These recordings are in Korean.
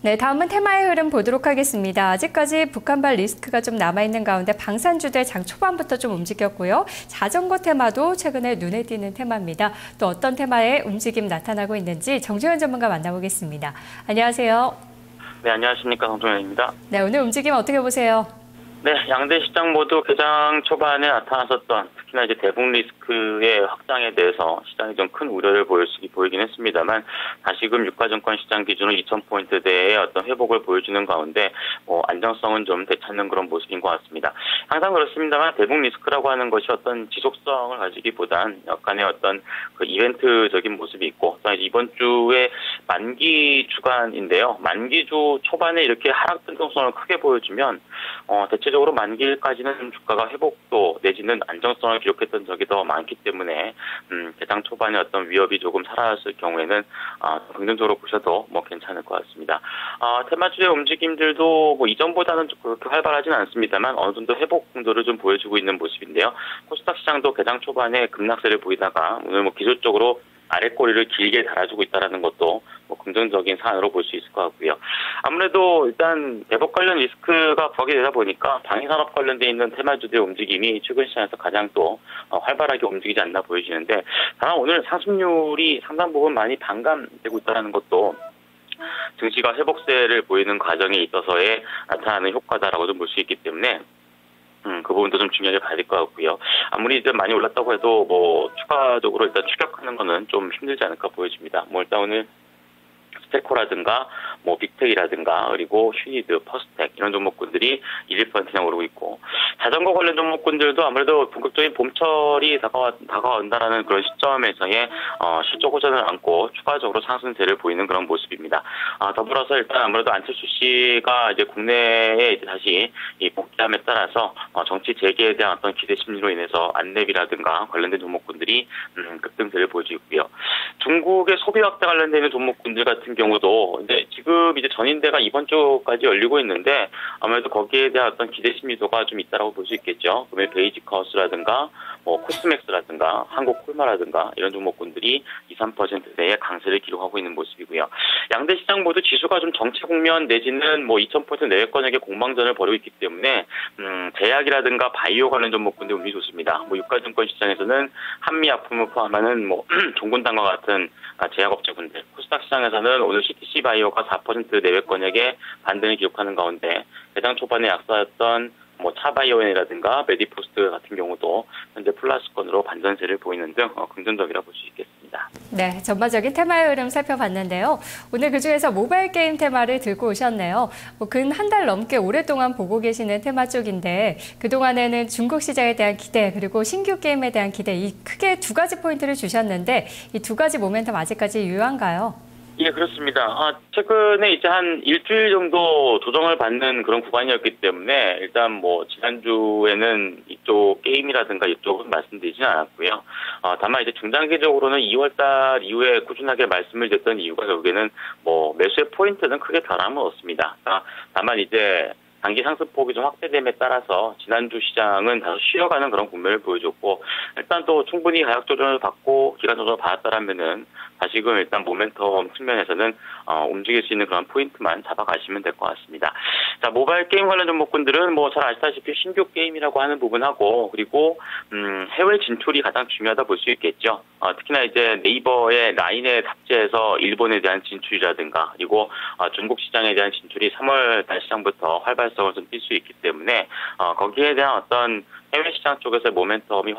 네, 다음은 테마의 흐름 보도록 하겠습니다. 아직까지 북한발 리스크가 좀 남아있는 가운데 방산주들 장 초반부터 좀 움직였고요. 자전거 테마도 최근에 눈에 띄는 테마입니다. 또 어떤 테마의 움직임 나타나고 있는지 정재현 전문가 만나보겠습니다. 안녕하세요. 네, 안녕하십니까. 정종현입니다. 네, 오늘 움직임 어떻게 보세요? 네, 양대 시장 모두 개장 초반에 나타났었던 특히나 이제 대북 리스크의 확장에 대해서 시장이 좀 큰 우려를 보이긴 했습니다만 다시금 유가증권 시장 기준으로 2,000포인트대의 어떤 회복을 보여주는 가운데 안정성은 좀 되찾는 그런 모습인 것 같습니다. 항상 그렇습니다만 대북 리스크라고 하는 것이 어떤 지속성을 가지기보단 약간의 어떤 그 이벤트적인 모습이 있고 또 이번 주에 만기 주간인데요. 만기주 초반에 이렇게 하락 변동성을 크게 보여주면 대체적으로 만기일까지는 주가가 회복도 내지는 안정성을 기록했던 적이 더 많기 때문에 개장 초반에 어떤 위협이 조금 사라졌을 경우에는 긍정적으로 보셔도 괜찮을 것 같습니다. 테마주의 움직임들도 이전보다는 그렇게 활발하진 않습니다만 어느 정도 회복 정도를 좀 보여주고 있는 모습인데요. 코스닥 시장도 개장 초반에 급락세를 보이다가 오늘 기술적으로 아랫꼬리를 길게 달아주고 있다는 것도 긍정적인 사안으로 볼 수 있을 것 같고요. 아무래도 일단 대북 관련 리스크가 부각이 되다 보니까 방위산업 관련돼 있는 테마주들의 움직임이 최근 시장에서 가장 또 활발하게 움직이지 않나 보여지는데 다만 오늘 상승률이 상당 부분 많이 반감되고 있다는 것도 증시가 회복세를 보이는 과정에 있어서의 나타나는 효과다라고 좀 볼 수 있기 때문에 그 부분도 좀 중요하게 봐야 될 것 같고요. 아무리 이제 많이 올랐다고 해도 추가적으로 일단 추격하는 거는 좀 힘들지 않을까 보여집니다. 일단 오늘 스테코라든가 빅텍이라든가 그리고 휴니드, 퍼스텍 이런 종목군들이 1%나 오르고 있고 자전거 관련 종목군들도 아무래도 본격적인 봄철이 다가온다라는 그런 시점에서의 실적 호전을 안고 추가적으로 상승세를 보이는 그런 모습입니다. 더불어서 일단 아무래도 안철수 씨가 이제 국내에 이제 다시 복귀함에 따라서 정치 재개에 대한 어떤 기대 심리로 인해서 안랩이라든가 관련된 종목군들이 급등세를 보여주고 있고요. 중국의 소비 확대 관련된 있는 종목군들 같은 경우도 이제 지금 이제 전인대가 이번 주까지 열리고 있는데 아무래도 거기에 대한 어떤 기대 심리도가 좀 있다라고 볼 수 있겠죠. 그러면 베이지카우스라든가 코스맥스라든가 한국콜마라든가 이런 종목군들이 2, 3%대의 강세를 기록하고 있는 모습이고요. 양대 시장 모두 지수가 좀 정체 국면 내지는 2,000포인트 내외권에게 공방전을 벌이고 있기 때문에 제약이라든가 바이오 관련 종목군들 운이 좋습니다. 유가증권 시장에서는 한미약품을 포함하는 종군당과 같은 제약업체군들, 코스닥 시장에서는 오늘 CTC 바이오가 4% 내외권에게 반등을 기록하는 가운데 개장 초반에 약세였던 차바이오엔이라든가 메디포스트 같은 경우도 현재 플러스권으로 반전세를 보이는 등 긍정적이라 볼 수 있겠습니다. 네, 전반적인 테마의 흐름 살펴봤는데요. 오늘 그중에서 모바일 게임 테마를 들고 오셨네요. 근 한 달 넘게 오랫동안 보고 계시는 테마 쪽인데 그동안에는 중국 시장에 대한 기대 그리고 신규 게임에 대한 기대 이 크게 두 가지 포인트를 주셨는데 이 두 가지 모멘텀 아직까지 유효한가요? 예, 그렇습니다. 최근에 이제 한 일주일 정도 조정을 받는 그런 구간이었기 때문에 일단 지난주에는 이쪽 게임이라든가 이쪽은 말씀드리지는 않았고요. 다만 이제 중장기적으로는 2월달 이후에 꾸준하게 말씀을 드렸던 이유가 결국에는 매수의 포인트는 크게 변함은 없습니다. 다만 이제 단기 상승폭이 좀 확대됨에 따라서 지난주 시장은 다소 쉬어가는 그런 국면을 보여줬고 일단 또 충분히 가격 조정을 받고 기간 조정을 받았다라면은 다시금 일단 모멘텀 측면에서는 움직일 수 있는 그런 포인트만 잡아가시면 될 것 같습니다. 자, 모바일 게임 관련 종목군들은 잘 아시다시피 신규 게임이라고 하는 부분하고 그리고 해외 진출이 가장 중요하다 볼 수 있겠죠. 특히나 이제 네이버의 라인에 탑재해서 일본에 대한 진출이라든가 그리고 중국 시장에 대한 진출이 3월 달 시장부터 활발성을 좀 띌 수 있기 때문에 거기에 대한 어떤 해외 시장 쪽에서 모멘텀이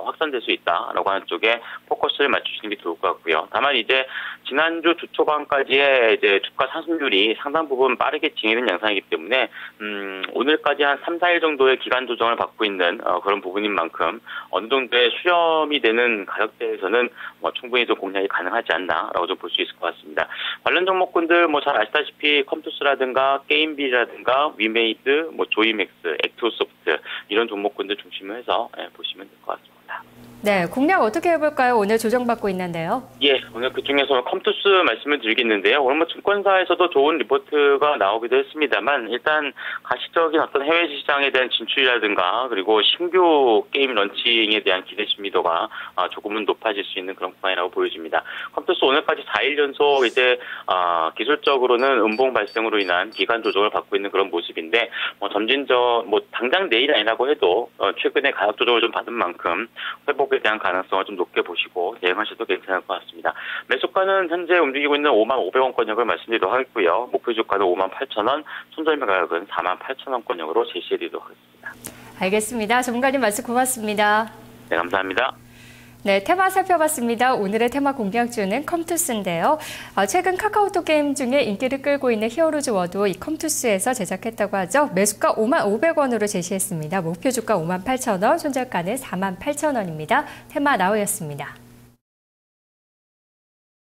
확산될 수 있다라고 하는 쪽에 포커스를 맞추시는 게 좋을 것 같고요. 다만 이제 지난주 주 초반까지의 이제 주가 상승률이 상당 부분 빠르게 진행된 양상이기 때문에 오늘까지 한 3, 4일 정도의 기간 조정을 받고 있는 그런 부분인 만큼 어느 정도의 수렴이 되는 가격대에서는 충분히 좀 공략이 가능하지 않나라고 좀 볼 수 있을 것 같습니다. 관련 종목군들 잘 아시다시피 컴투스라든가 게임빌이라든가 위메이드, 조이맥스, 액토소프트 이런 종목군들 중심으로 해서 보시면 될 것 같습니다. 네, 공략 어떻게 해볼까요? 오늘 조정받고 있는데요. 예, 오늘 그중에서 컴투스 말씀을 드리겠는데요. 오늘 뭐 증권사에서도 좋은 리포트가 나오기도 했습니다만 일단 가시적인 어떤 해외 시장에 대한 진출이라든가 그리고 신규 게임 런칭에 대한 기대 심리도가 조금은 높아질 수 있는 그런 구간이라고 보여집니다. 컴투스 오늘까지 4일 연속 이제 기술적으로는 음봉 발생으로 인한 기간 조정을 받고 있는 그런 모습인데 당장 내일 아니라고 해도 최근에 가격 조정을 좀 받은 만큼 회복에 대한 가능성을 좀 높게 보시고 대응하셔도 괜찮을 것 같습니다. 매수가는 현재 움직이고 있는 55,500원권역을 말씀드리도록 하겠고요. 목표 주가는 58,000원, 손절매 가격은 48,000원권역으로 제시해드리도록 하겠습니다. 알겠습니다. 전문가님 말씀 고맙습니다. 네, 감사합니다. 네, 테마 살펴봤습니다. 오늘의 테마 공략주는 컴투스인데요. 최근 카카오톡 게임 중에 인기를 끌고 있는 히어로즈 워도 이 컴투스에서 제작했다고 하죠. 매수가 55,500원으로 제시했습니다. 목표 주가 58,000원, 손절가는 48,000원입니다. 테마 나우였습니다.